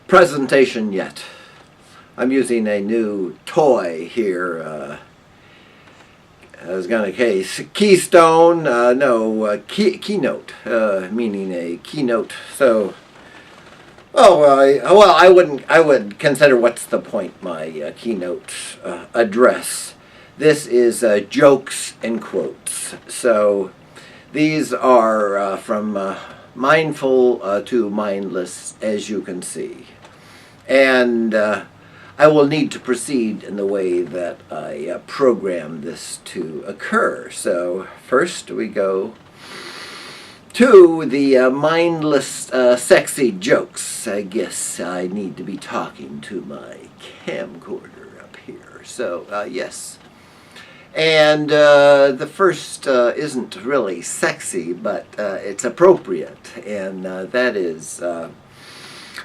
presentation yet. I'm using a new toy here. I was going to case Keystone, Keynote, meaning a keynote. So, I would consider what's the point, my keynote address. This is jokes and quotes. So, these are from mindful to mindless, as you can see. And I will need to proceed in the way that I program this to occur. So first we go to the mindless sexy jokes. I guess I need to be talking to my camcorder up here. So yes. And the first isn't really sexy, but it's appropriate. And that is...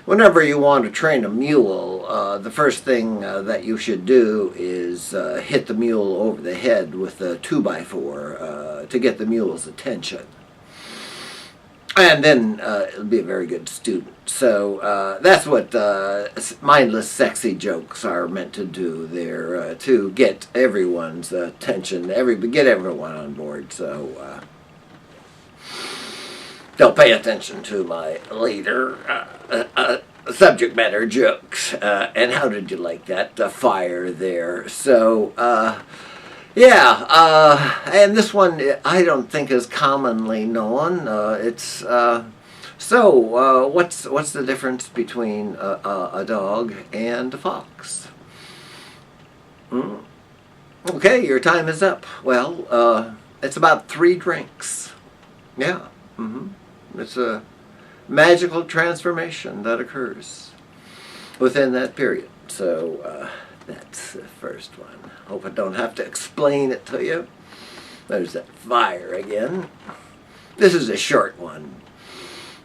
whenever you want to train a mule, the first thing that you should do is hit the mule over the head with a 2x4 to get the mule's attention. And then it'll be a very good student. So that's what mindless sexy jokes are meant to do. They're to get everyone's attention, get everyone on board. So they'll pay attention to my later subject matter jokes. And how did you like that fire there? So, and this one I don't think is commonly known. What's the difference between a dog and a fox? Okay, your time is up. Well, it's about 3 drinks. Yeah. It's a magical transformation that occurs within that period. So that's the first one. Hope I don't have to explain it to you. There's that fire again. This is a short one,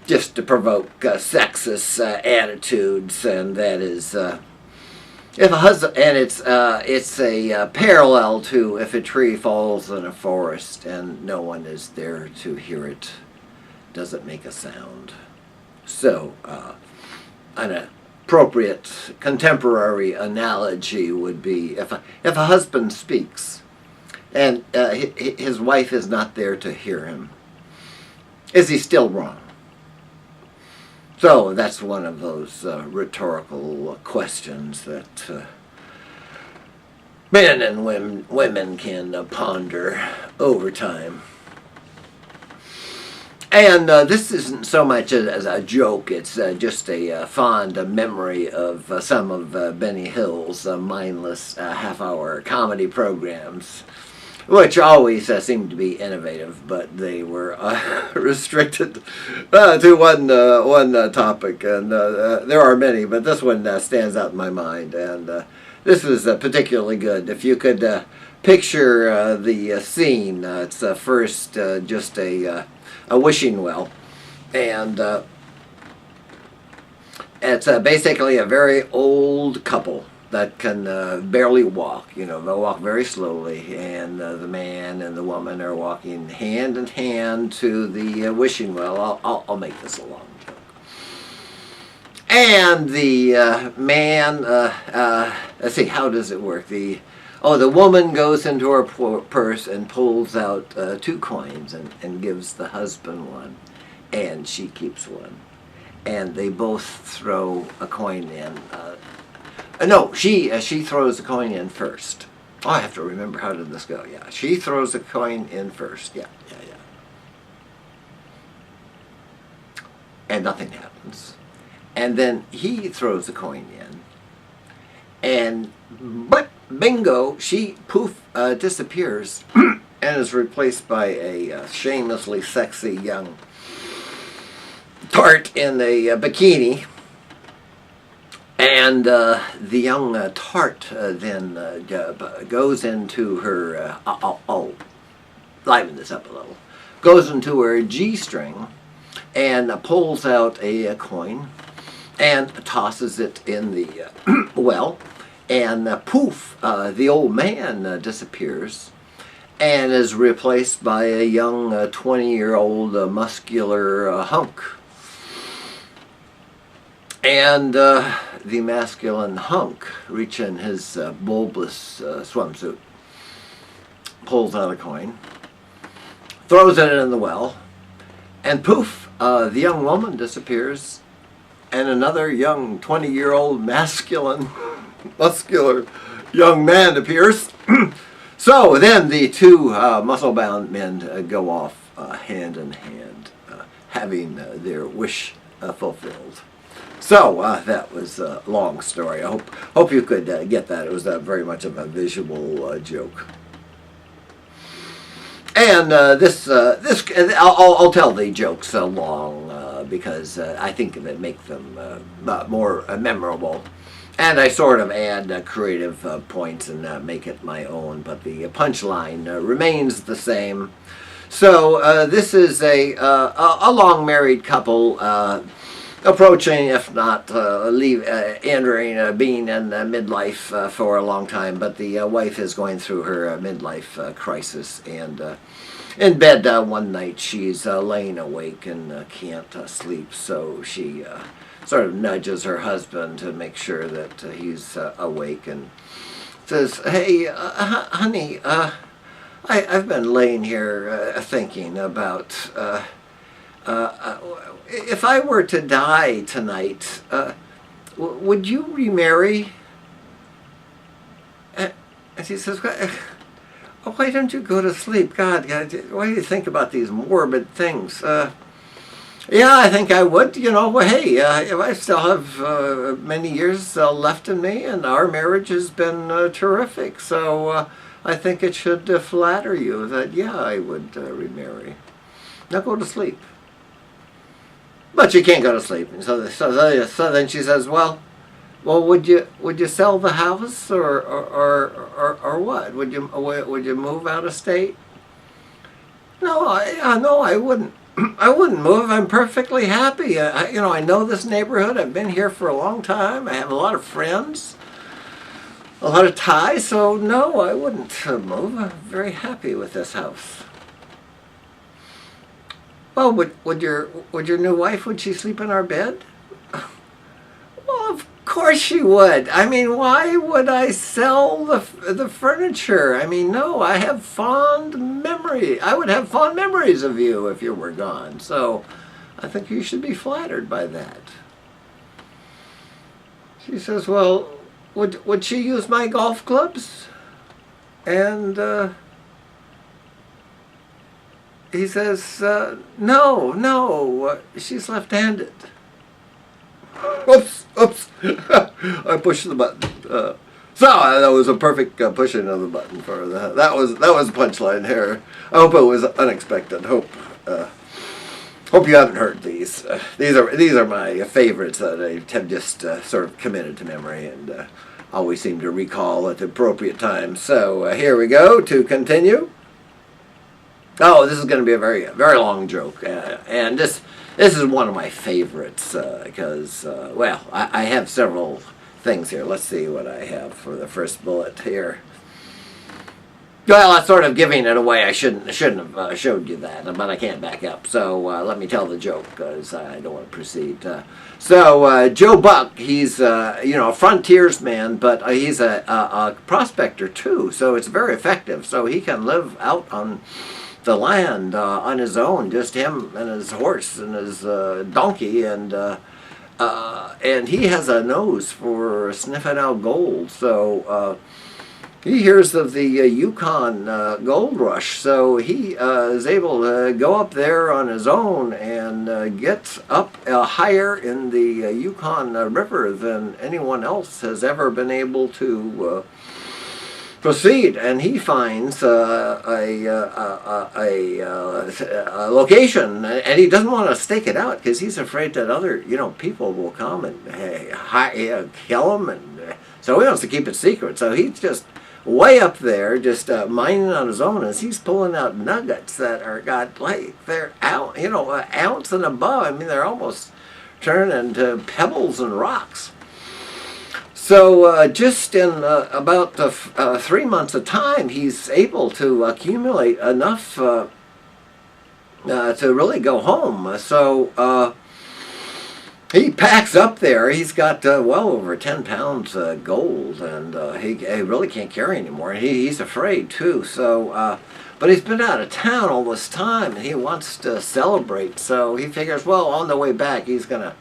just to provoke sexist attitudes, and that is if a husband, and it's a parallel to if a tree falls in a forest and no one is there to hear it. Doesn't make a sound. So, an appropriate contemporary analogy would be if a husband speaks and his wife is not there to hear him, is he still wrong? So that's one of those rhetorical questions that men and women can ponder over time. And this isn't so much as a joke, it's just a fond memory of some of Benny Hill's mindless half-hour comedy programs, which always seemed to be innovative, but they were restricted to one topic. And there are many, but this one stands out in my mind. And this is particularly good. If you could picture the scene, it's first just a wishing well, and it's basically a very old couple that can barely walk. They'll walk very slowly, and the man and the woman are walking hand in hand to the wishing well. I'll make this a long joke. And the man, let's see, how does it work? The woman goes into her purse and pulls out 2 coins and gives the husband one, and she keeps one. And they both throw a coin in. She throws the coin in first. Oh, I have to remember, how did this go? Yeah, she throws the coin in first. Yeah. And nothing happens. And then he throws the coin in, but bingo, she disappears and is replaced by a shamelessly sexy young tart in a bikini. And the young tart then goes into her, liven this up a little, goes into her G-string and pulls out a coin and tosses it in the well. And poof, the old man disappears and is replaced by a young 20-year-old muscular hunk. And the masculine hunk reaches in his bulbous swimsuit, pulls out a coin, throws it in the well, and poof, the young woman disappears, and another young 20-year-old masculine, muscular young man appears. So then the two muscle-bound men go off hand in hand, having their wish fulfilled. So that was a long story. I hope you could get that. It was very much of a visual joke. And I'll tell the jokes long because I think that make them more memorable. And I sort of add creative points and make it my own, but the punchline remains the same. So this is a long married couple approaching, if not entering, being in midlife for a long time. But the wife is going through her midlife crisis, and in bed one night she's laying awake and can't sleep, so she sort of nudges her husband to make sure that he's awake and says, "Hey, honey, I've been laying here thinking about if I were to die tonight, would you remarry?" And he says, "Why don't you go to sleep? God, why do you think about these morbid things?" Yeah, I think I would. Well, hey, if I still have many years left in me, and our marriage has been terrific, so I think it should flatter you that, yeah, I would remarry. Now go to sleep. But she can't go to sleep. And so then she says, well, would you sell the house or what? Would you move out of state? No, I wouldn't. I wouldn't move. I'm perfectly happy. I know this neighborhood. I've been here for a long time. I have a lot of friends, a lot of ties. So no, I wouldn't move. I'm very happy with this house. Well, would your new wife, would she sleep in our bed? Well, of course she would. I mean, why would I sell the furniture? I mean, no, I have fond memory. I would have fond memories of you if you were gone. So I think you should be flattered by that. She says, well, would she use my golf clubs? And he says, no, she's left-handed. Oops. I pushed the button. So that was a perfect pushing of the button for that. That was a punchline here. I hope it was unexpected. Hope you haven't heard these. These are my favorites that I have just sort of committed to memory and always seem to recall at the appropriate time. So here we go to continue. Oh, this is going to be a very, very long joke, and this is one of my favorites because, well, I have several things here. Let's see what I have for the first bullet here. Well, that's sort of giving it away. I shouldn't have showed you that, but I can't back up. So let me tell the joke because I don't want to proceed. So Joe Buck, he's a frontiersman, but he's a prospector too. So it's very effective. So he can live out on the land on his own, just him and his horse and his donkey, and he has a nose for sniffing out gold. So he hears of the Yukon gold rush, so he is able to go up there on his own and get up higher in the Yukon River than anyone else has ever been able to proceed, and he finds a location, and he doesn't want to stake it out because he's afraid that other people will come and kill him, and so he wants to keep it secret. So he's just way up there, just mining on his own, as he's pulling out nuggets that they're out, an ounce and above. I mean, they're almost turning into pebbles and rocks. So just in about 3 months of time, he's able to accumulate enough to really go home. So he packs up there. He's got well over 10 pounds gold, and he really can't carry anymore. He's afraid too. So, but he's been out of town all this time, and he wants to celebrate. So he figures, well, on the way back, he's gonna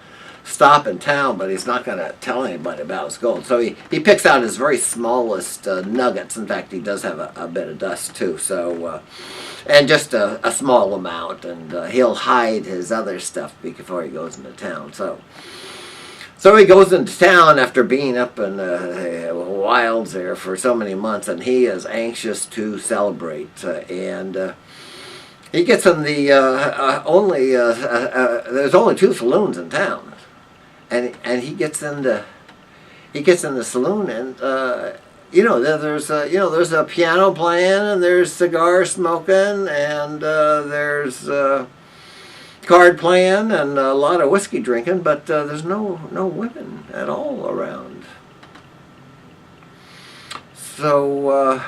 stop in town, but he's not gonna tell anybody about his gold. So he picks out his very smallest nuggets. In fact, he does have a bit of dust too. So. And just a small amount, and he'll hide his other stuff before he goes into town. So he goes into town after being up in the wilds there for so many months, and he is anxious to celebrate. And he gets in the there's only 2 saloons in town, and he gets in the saloon, and there's a piano playing, and there's cigar smoking, and there's card playing, and a lot of whiskey drinking, but there's no women at all around. So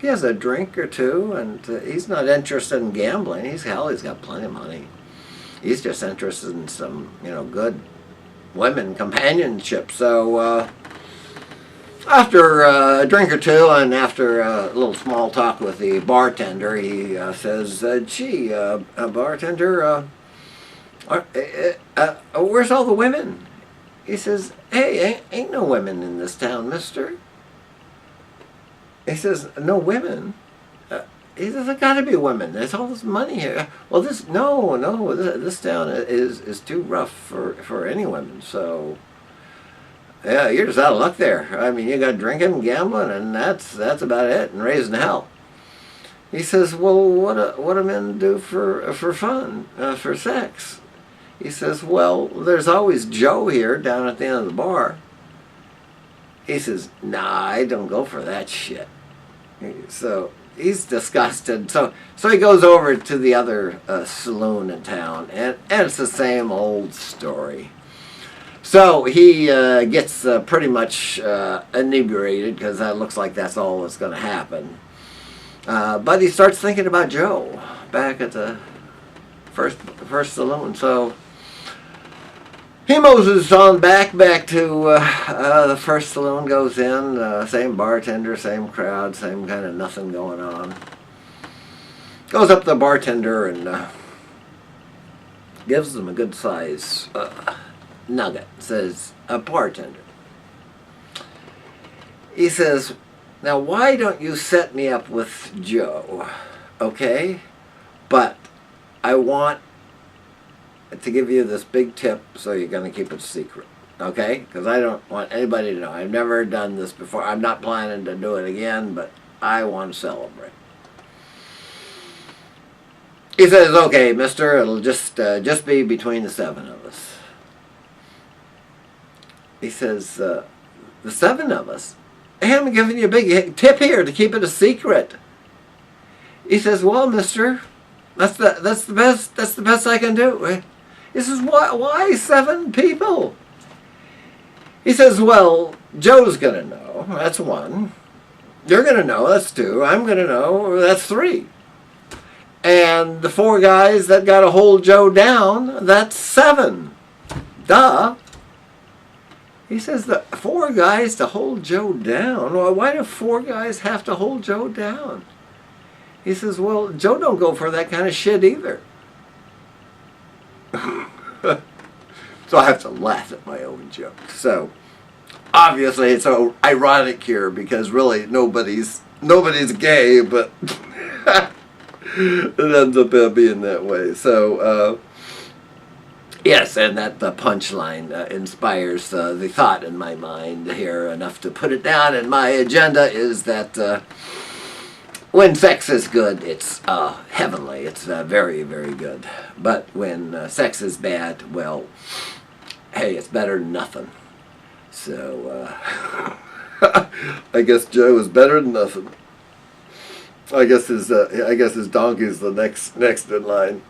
he has a drink or two, and he's not interested in gambling. He's got plenty of money. He's just interested in some good women companionship. So. After a drink or two, and after a little small talk with the bartender, he says, gee, bartender, where's all the women? He says, hey, ain't no women in this town, mister. He says, no women? He says, there gotta be women. There's all this money here. Well, this town is too rough for any women, so... Yeah, you're just out of luck there. I mean, you got drinking, gambling, and that's about it, and raising hell. He says, well, what do men do for fun, for sex? He says, well, there's always Joe here down at the end of the bar. He says, nah, I don't go for that shit. So he's disgusted. So he goes over to the other saloon in town, and it's the same old story. So he gets pretty much inebriated, because that looks like that's all that's going to happen. But he starts thinking about Joe back at the first saloon. So he moses on back to the first saloon, goes in, same bartender, same crowd, same kind of nothing going on. Goes up to the bartender and gives him a good size nugget. Says, a bartender. He says, now why don't you set me up with Joe, okay? But I want to give you this big tip, so you're going to keep it secret, okay? Because I don't want anybody to know. I've never done this before. I'm not planning to do it again, but I want to celebrate. He says, okay, mister, it'll just be between the 7 of us. He says, the 7 of us? Hey, I'm giving you a big tip here to keep it a secret. He says, well, mister, that's the best I can do. He says, why 7 people? He says, well, Joe's going to know. That's 1. You're going to know. That's 2. I'm going to know. That's 3. And the 4 guys that got to hold Joe down, that's 7. Duh. He says, the 4 guys to hold Joe down? Well, why do 4 guys have to hold Joe down? He says, well, Joe don't go for that kind of shit either. So I have to laugh at my own joke. So obviously it's so ironic here, because really nobody's gay, but it ends up being that way. So yes, and that the punchline inspires the thought in my mind here enough to put it down. And my agenda is that when sex is good, it's heavenly. It's very, very good. But when sex is bad, well, hey, it's better than nothing. So I guess Joe is better than nothing. I guess his donkey's the next in line.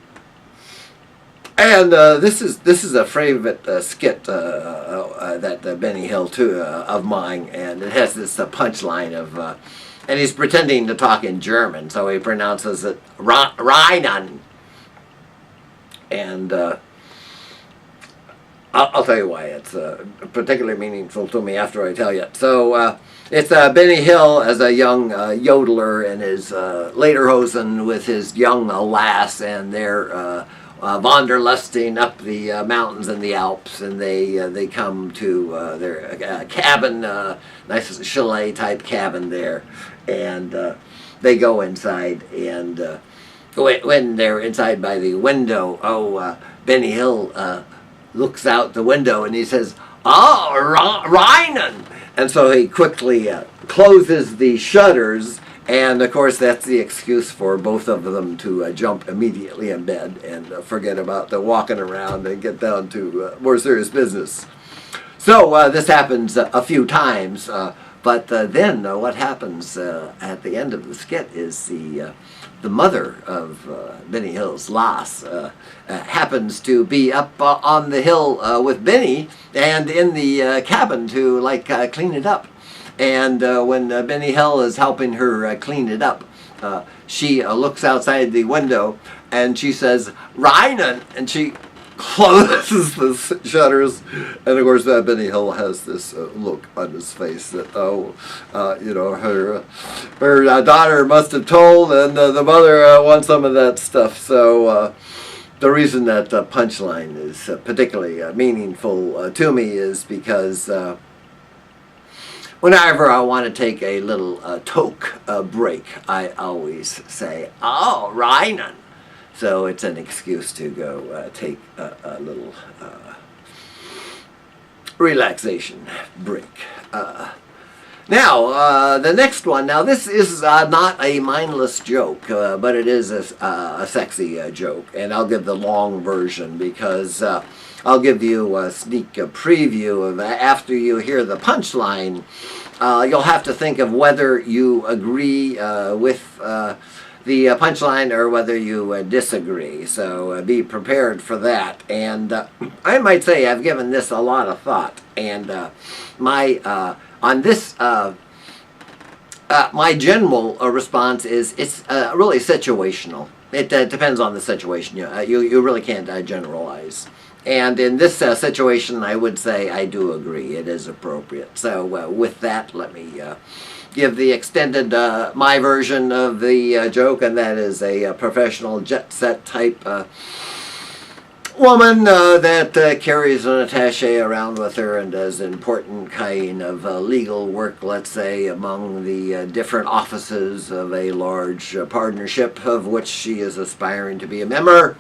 And this is a favorite skit that Benny Hill too of mine, and it has this punchline of, and he's pretending to talk in German, so he pronounces it Reinen. And I'll tell you why it's particularly meaningful to me after I tell you. So it's Benny Hill as a young yodeler in his lederhosen with his young lass, and they're wanderlusting up the mountains in the Alps, and they come to their cabin, nice chalet type cabin there, and they go inside, and when they're inside by the window, Benny Hill looks out the window and he says, "Oh, Rhinan!" And so he quickly closes the shutters, and of course that's the excuse for both of them to jump immediately in bed and forget about the walking around and get down to more serious business. So this happens a few times, but then what happens at the end of the skit is the mother of Benny Hill's lass happens to be up on the hill with Benny and in the cabin to clean it up. And when Benny Hill is helping her clean it up, she looks outside the window and she says, "Rhinan," and she closes the shutters, and of course Benny Hill has this look on his face that her daughter must have told, and the mother wants some of that stuff. So the reason that punchline is particularly meaningful to me is because whenever I want to take a little toke break, I always say, "Oh, Rhinan." So it's an excuse to go take a little relaxation break. Now, the next one. Now, this is not a mindless joke, but it is a sexy joke. And I'll give the long version because I'll give you a sneak preview of after you hear the punchline. You'll have to think of whether you agree with the punchline or whether you disagree. So be prepared for that. And I might say I've given this a lot of thought. And on this, my general response is it's really situational. It depends on the situation. You really can't generalize. And in this situation, I would say I do agree. It is appropriate. So with that, let me give the extended, my version of the joke, and that is a professional jet set type woman that carries an attaché around with her and does important kind of legal work, let's say, among the different offices of a large partnership of which she is aspiring to be a member.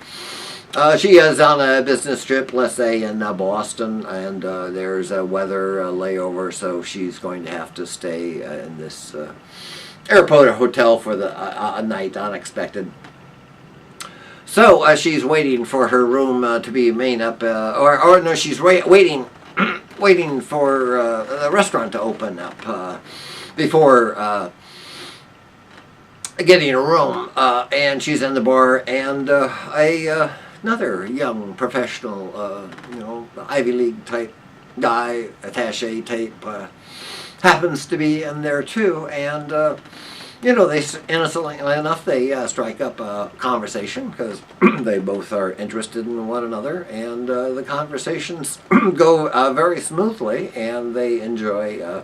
She is on a business trip, let's say, in Boston, and there's a weather layover, so she's going to have to stay in this airport hotel for a night, unexpected. So she's waiting for her room to be made up, or no, she's waiting for the restaurant to open up before getting a room, and she's in the bar, and another young professional, Ivy League type guy, attaché type, happens to be in there too, and they innocently enough they strike up a conversation because they both are interested in one another, and the conversations go very smoothly, and they enjoy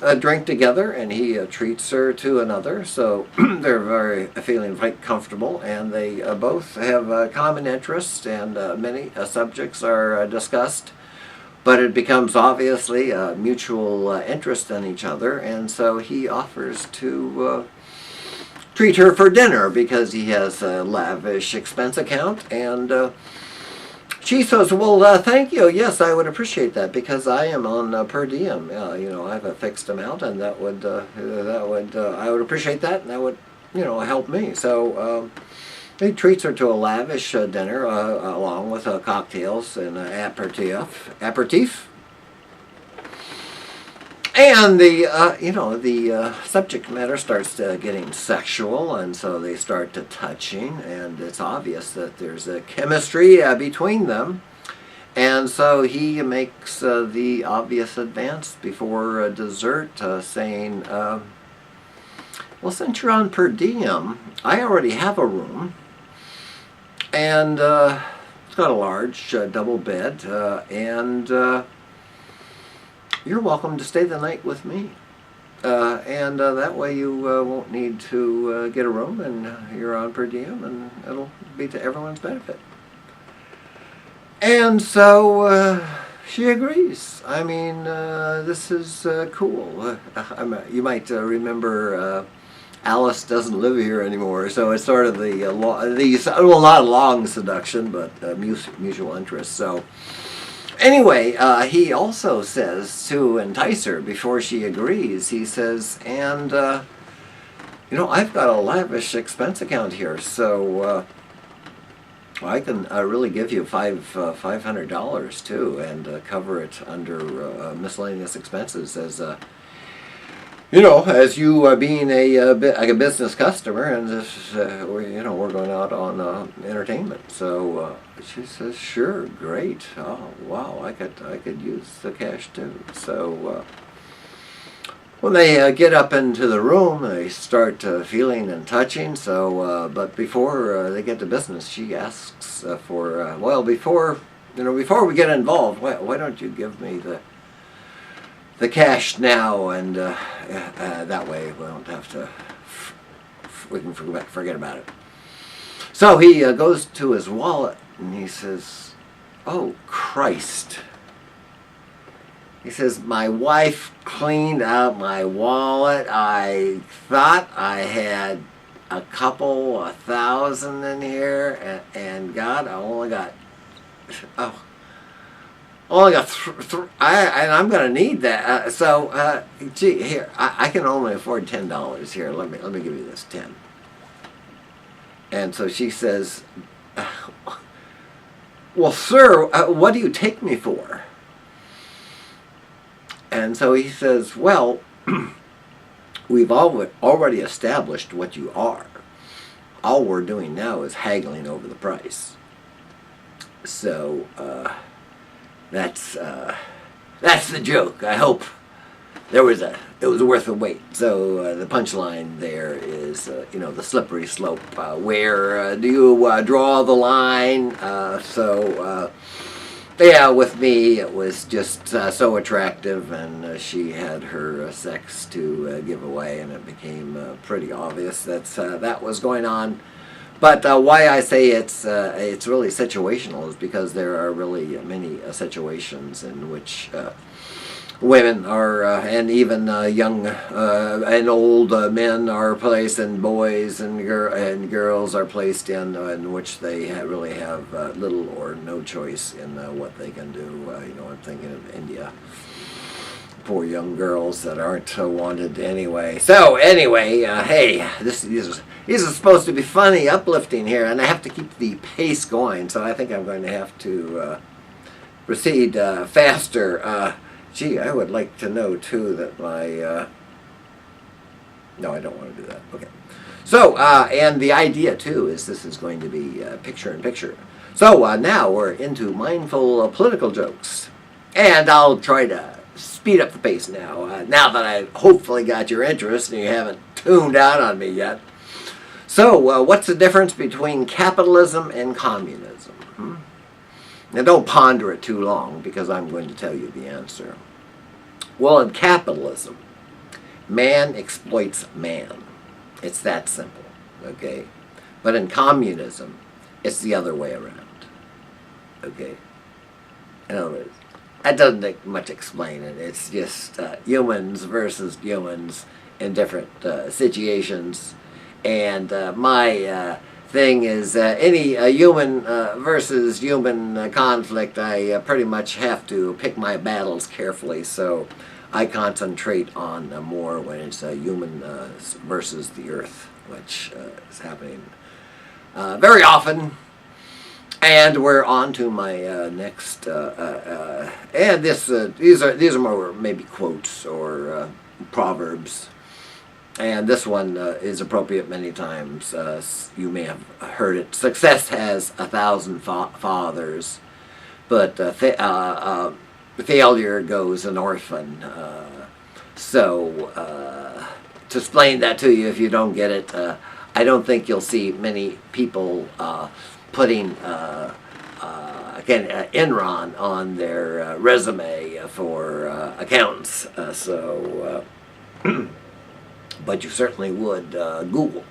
a drink together, and he treats her to another, so they're feeling quite comfortable, and they both have common interests, and many subjects are discussed, but it becomes obviously a mutual interest in each other, and so he offers to treat her for dinner because he has a lavish expense account, and she says, "Well, thank you. Yes, I would appreciate that because I am on per diem. I have a fixed amount, and I would appreciate that, and that would, help me." So he treats her to a lavish dinner along with cocktails and aperitif. And the subject matter starts getting sexual, and so they start to touching, and it's obvious that there's a chemistry between them. And so he makes the obvious advance before dessert, saying, "Well, since you're on per diem, I already have a room, and got a large double bed, and you're welcome to stay the night with me. And that way you won't need to get a room, and you're on per diem, and it'll be to everyone's benefit. And so she agrees. I mean, this is cool. You might remember Alice doesn't live here anymore, so it's sort of not long seduction, but mutual interest. So anyway, he also says to entice her before she agrees, he says, and I've got a lavish expense account here, so I can really give you $500 too, and cover it under miscellaneous expenses as as you being a business customer, and this, we're going out on entertainment. So she says, "Sure, great. Oh, wow, I could use the cash too." So when they get up into the room, they start feeling and touching. So, but before they get to business, she asks before we get involved, why don't you give me the cash now, and that way we don't have to, we can forget about it. So he goes to his wallet and he says, "Oh, Christ." He says, "My wife cleaned out my wallet. I thought I had a couple 1,000 in here, and God, I only got, and I'm going to need that. Gee, here, I can only afford $10 here. Let me give you this 10." And so she says, "Well, sir, what do you take me for?" And so he says, "Well, we've already established what you are. All we're doing now is haggling over the price. So, that's the joke. I hope it was worth the wait." So the punchline there is, the slippery slope. Where do you draw the line? With me, it was just so attractive, and she had her sex to give away, and it became pretty obvious that was going on. But why I say it's really situational is because there are really many situations in which women are, and even young and old men are placed, and boys and girls are placed in which they really have little or no choice in what they can do. I'm thinking of India. Poor young girls that aren't wanted anyway. So anyway, hey, these are supposed to be funny, uplifting here, and I have to keep the pace going, so I think I'm going to have to proceed faster. Gee, I would like to know too that my no, I don't want to do that. Okay. So, and the idea too is this is going to be picture in picture. So now we're into mindful political jokes, and I'll try to speed up the pace now. Now that I hopefully got your interest and you haven't tuned out on me yet. So, what's the difference between capitalism and communism? Now, don't ponder it too long, because I'm going to tell you the answer. Well, in capitalism, man exploits man. It's that simple, okay? But in communism, it's the other way around, okay? In other words, that doesn't take much explaining. It's just humans versus humans in different situations. And my thing is any human versus human conflict, I pretty much have to pick my battles carefully. So I concentrate on more when it's human versus the earth, which is happening very often. And we're on to my next, and these are more maybe quotes or proverbs, and this one is appropriate many times. You may have heard it. Success has 1,000 fathers, but failure goes an orphan. To explain that to you, if you don't get it, I don't think you'll see many people putting Enron on their resume for accountants. But you certainly would Google.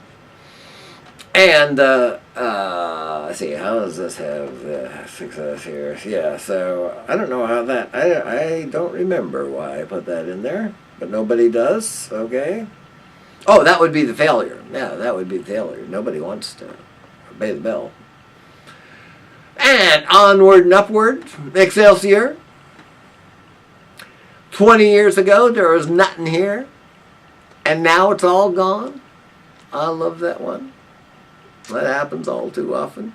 And let's see, how does this have success here? Yeah, so I don't know how that, I don't remember why I put that in there, but nobody does, okay? Oh, that would be the failure. Yeah, that would be the failure. Nobody wants to obey the bell. And onward and upward, Excelsior. 20 years ago, there was nothing here, and now it's all gone. I love that one. That happens all too often.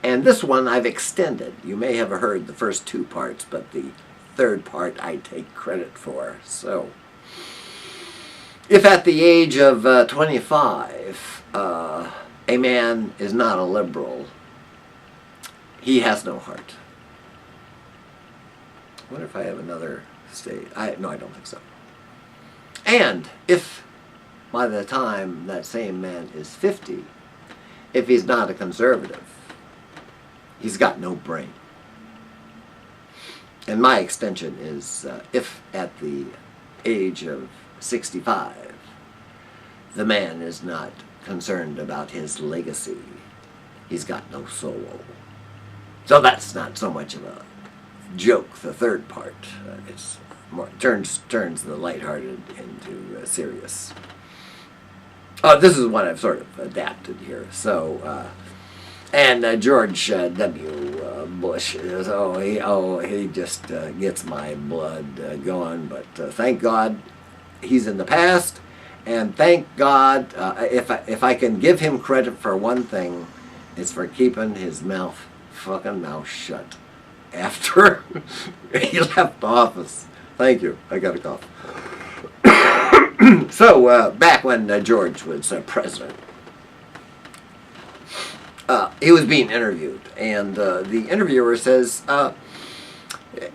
And this one I've extended. You may have heard the first two parts, but the third part I take credit for. So, if at the age of 25, a man is not a liberal, he has no heart. I wonder if I have another state. No, I don't think so. And if by the time that same man is 50, if he's not a conservative, he's got no brain. And my extension is, if at the age of 65, the man is not concerned about his legacy, he's got no soul. So that's not so much of a joke, the third part. It's more, turns the lighthearted into serious. This is what I've sort of adapted here. So, and George W. Bush is, he just gets my blood going. But thank God he's in the past, and thank God if I can give him credit for one thing, it's for keeping his fucking mouth shut after he left office. Thank you. I got a cough. So, back when George was president, he was being interviewed, and the interviewer says,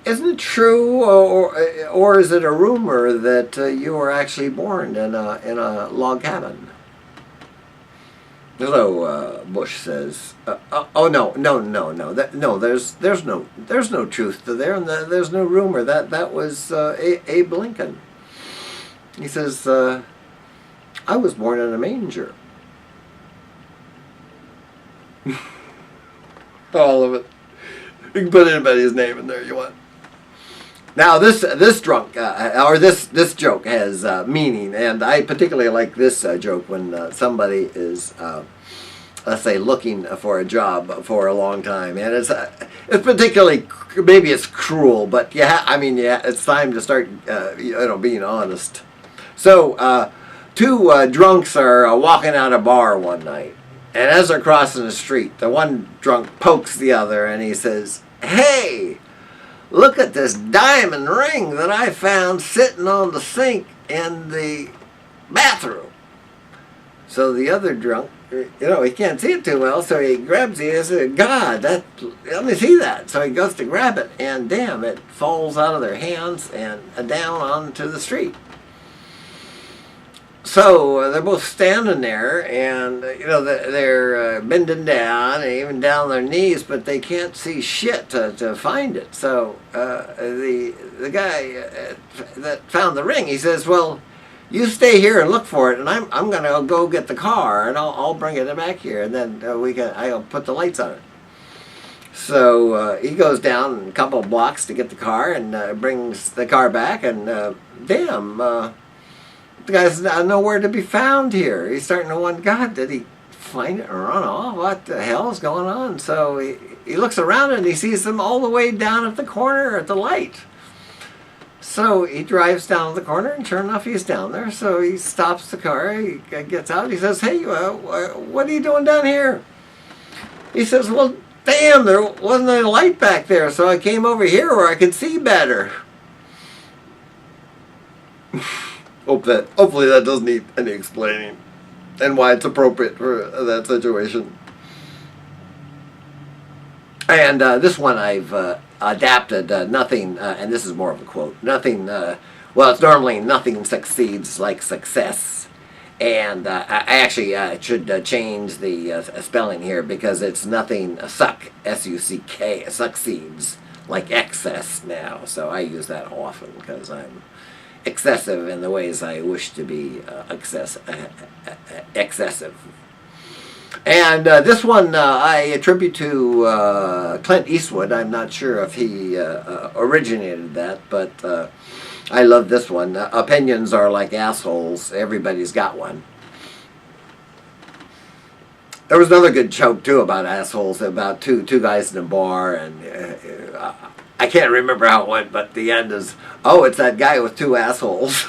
isn't it true, or is it a rumor that you were actually born in a log cabin? So Bush says, no, there's no truth to there, and there's no rumor. That was Abe Lincoln. He says, I was born in a manger. All of it. You can put anybody's name in there you want. Now this drunk or this joke has meaning, and I particularly like this joke when somebody is let's say looking for a job for a long time, and it's particularly, maybe it's cruel, but it's time to start being honest. So two drunks are walking out of a bar one night, and as they're crossing the street, the one drunk pokes the other, and he says, "Hey, look at this diamond ring that I found sitting on the sink in the bathroom." So the other drunk, he can't see it too well, so he grabs it and says, "God, let me see that." So he goes to grab it, and damn, it falls out of their hands and down onto the street. So they're both standing there, and they're bending down and even down on their knees, but they can't see shit to find it. So the guy that found the ring, he says, "Well, you stay here and look for it, and I'm gonna go get the car, and I'll bring it back here, and then I'll put the lights on it." So he goes down a couple of blocks to get the car and brings the car back, and the guy's nowhere to be found here. He's starting to wonder, God, did he find it and run off? What the hell is going on? So he looks around and he sees them all the way down at the corner at the light. So he drives down to the corner, and sure enough, he's down there. So he stops the car, he gets out, he says, "Hey, what are you doing down here?" He says, "Well, damn, there wasn't any light back there, so I came over here where I could see better." Hopefully that doesn't need any explaining, and why it's appropriate for that situation. And this one I've adapted, nothing, and this is more of a quote, nothing, it's normally nothing succeeds like success, And I actually should change the spelling here, because it's nothing suck, S-U-C-K, succeeds, like excess now. So I use that often because I'm excessive in the ways I wish to be excessive. And this one I attribute to Clint Eastwood. I'm not sure if he originated that, but I love this one. Opinions are like assholes. Everybody's got one. There was another good joke too about assholes, about two guys in a bar, and I can't remember how it went, but the end is, oh, it's that guy with two assholes.